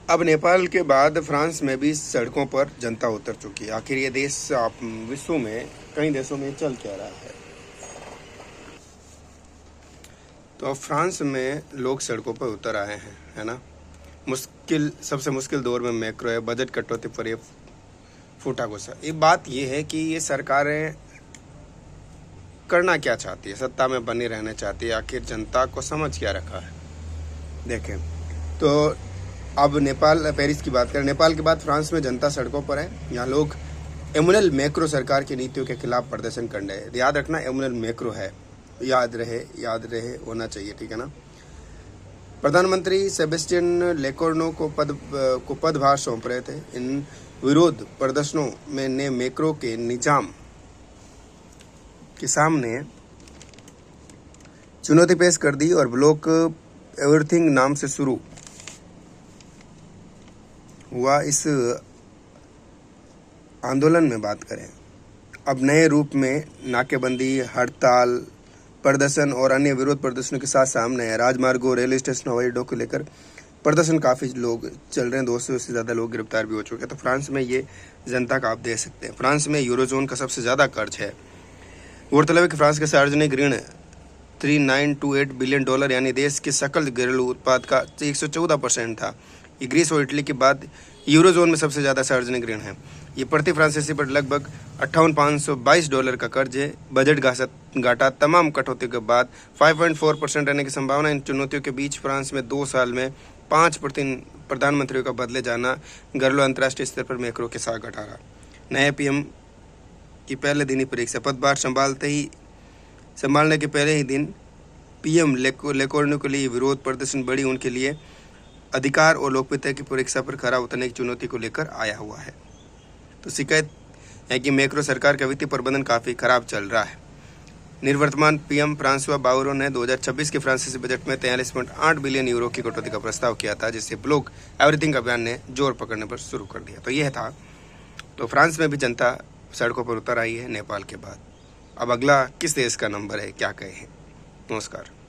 अब नेपाल के बाद फ्रांस में भी सड़कों पर जनता उतर चुकी है। आखिर ये देश विश्व में कई देशों में चल क्या रहा है। तो अब फ्रांस में लोग सड़कों पर उतर आए हैं, है ना। सबसे मुश्किल दौर में मैक्रो है, बजट कटौती पर ये फूटा गुस्सा। ये बात ये है कि ये सरकारें करना क्या चाहती है, सत्ता में बनी रहना चाहती है, आखिर जनता को समझ क्या रखा है। देखें तो अब नेपाल, पेरिस की बात करें, नेपाल के बाद फ्रांस में जनता सड़कों पर है। यहाँ लोग एमुनल मैक्रो सरकार की नीतियों के खिलाफ प्रदर्शन कर रहे हैं। याद रखना, एमुनल मैक्रो है, याद रहे होना चाहिए, ठीक है ना। प्रधानमंत्री सेबेस्टियन लेकोर्नो को पदभार सौंप रहे थे। इन विरोध प्रदर्शनों में ने मैक्रो के निजाम के सामने चुनौती पेश कर दी और ब्लॉक एवरीथिंग नाम से शुरू हुआ इस आंदोलन में बात करें, अब नए रूप में नाकेबंदी, हड़ताल, प्रदर्शन और अन्य विरोध प्रदर्शनों के साथ सामने है। राजमार्गों, रेलवे स्टेशन, हवाई अड्डों को लेकर प्रदर्शन काफ़ी लोग चल रहे हैं। 200 से ज़्यादा लोग गिरफ्तार भी हो चुके हैं। तो फ्रांस में ये जनता का आप देख सकते हैं। फ्रांस में यूरोजोन का सबसे ज़्यादा कर्ज है। गौरतलब है कि फ्रांस के सार्वजनिक ऋण $3928 बिलियन यानी देश के सकल घरेलू उत्पाद का 114% था। ये ग्रीस और इटली के बाद यूरोजोन में सबसे ज़्यादा सार्वजनिक ऋण है। ये प्रति फ्रांसीसी पर लगभग $58,522 का कर्ज है। बजट घाटा तमाम कटौती के बाद 5.4% रहने की संभावना। इन चुनौतियों के बीच फ्रांस में 2 साल में 5 प्रधानमंत्रियों का बदले जाना घरेलू अंतर्राष्ट्रीय स्तर पर मैक्रो के साथ घटा रहा। नए पीएम की पहले दिन ही परीक्षा, पदभार संभालने के पहले ही दिन पीएम लेकोर्नो के लिए विरोध प्रदर्शन बड़ी उनके लिए अधिकार और लोकप्रियता की परीक्षा पर खरा उतरने की चुनौती को लेकर आया हुआ है। तो शिकायत है कि मैक्रो सरकार का वित्तीय प्रबंधन काफ़ी खराब चल रहा है। निवर्तमान पीएम फ्रांसवा बाउरो ने 2026 के फ्रांसीसी बजट में 43.8 बिलियन यूरो की कटौती का प्रस्ताव किया था, जिससे ब्लॉक एवरीथिंग अभियान ने जोर पकड़ने पर शुरू कर दिया। तो यह था, तो फ्रांस में भी जनता सड़कों पर उतर आई है नेपाल के बाद। अब अगला किस देश का नंबर है, क्या कहे। नमस्कार।